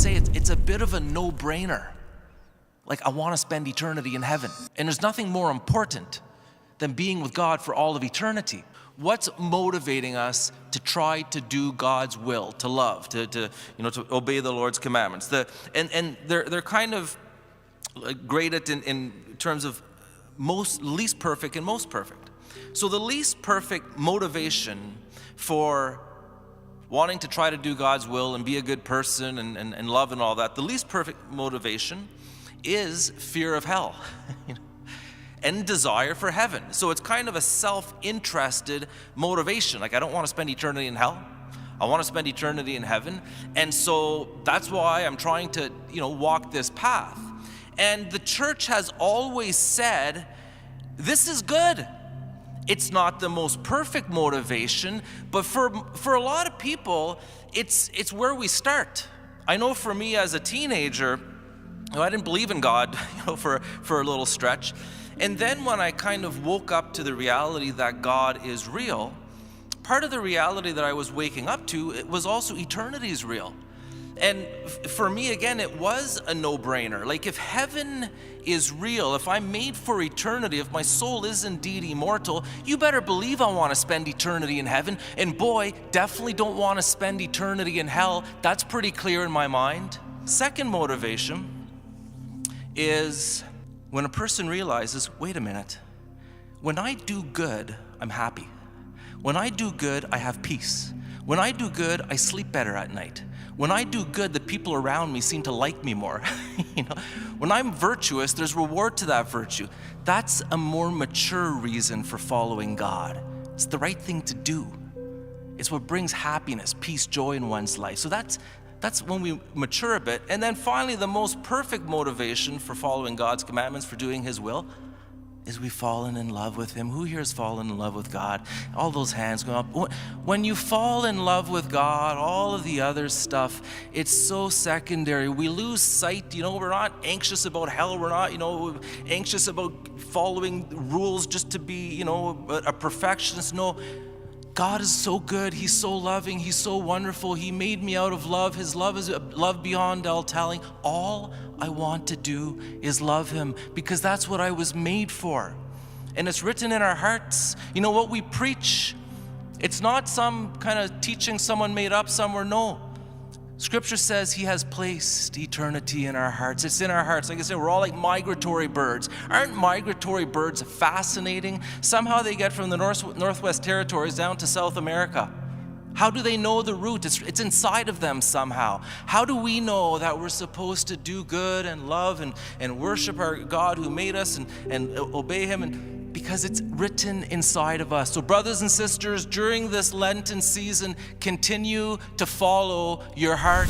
say it's a bit of a no-brainer. Like, I want to spend eternity in heaven. And there's nothing more important than being with God for all of eternity. What's motivating us to try to do God's will, to love, to obey the Lord's commandments? And they're kind of graded in terms of least perfect and most perfect. So the least perfect motivation for wanting to try to do God's will and be a good person and love and all that, the least perfect motivation is fear of hell and desire for heaven. So it's kind of a self-interested motivation. Like, I don't want to spend eternity in hell. I want to spend eternity in heaven. And so that's why I'm trying to, walk this path. And the church has always said, this is good. It's not the most perfect motivation, but for a lot of people, it's where we start. I know for me as a teenager, I didn't believe in God, for a little stretch. And then when I kind of woke up to the reality that God is real, part of the reality that I was waking up to, it was also eternity is real. And for me, again, it was a no-brainer. Like, if heaven is real, if I'm made for eternity, if my soul is indeed immortal, you better believe I want to spend eternity in heaven. And boy, definitely don't want to spend eternity in hell. That's pretty clear in my mind. Second motivation is when a person realizes, wait a minute, when I do good, I'm happy. When I do good, I have peace. When I do good, I sleep better at night. When I do good, the people around me seem to like me more. When I'm virtuous, there's reward to that virtue. That's a more mature reason for following God. It's the right thing to do. It's what brings happiness, peace, joy in one's life. So that's when we mature a bit. And then finally, the most perfect motivation for following God's commandments, for doing His will, is we've fallen in love with Him. Who here has fallen in love with God? All those hands go up. When you fall in love with God, all of the other stuff, it's so secondary. We lose sight. We're not anxious about hell. We're not, anxious about following rules just to be, a perfectionist. No. God is so good. He's so loving. He's so wonderful. He made me out of love. His love is love beyond all telling. All I want to do is love Him, because that's what I was made for. And it's written in our hearts. What we preach, it's not some kind of teaching someone made up somewhere. No. Scripture says He has placed eternity in our hearts. It's in our hearts. Like I said, we're all like migratory birds. Aren't migratory birds fascinating? Somehow they get from the Northwest Territories down to South America. How do they know the route? It's inside of them somehow. How do we know that we're supposed to do good and love and worship our God who made us and obey Him? Because it's written inside of us. So brothers and sisters, during this Lenten season, continue to follow your heart.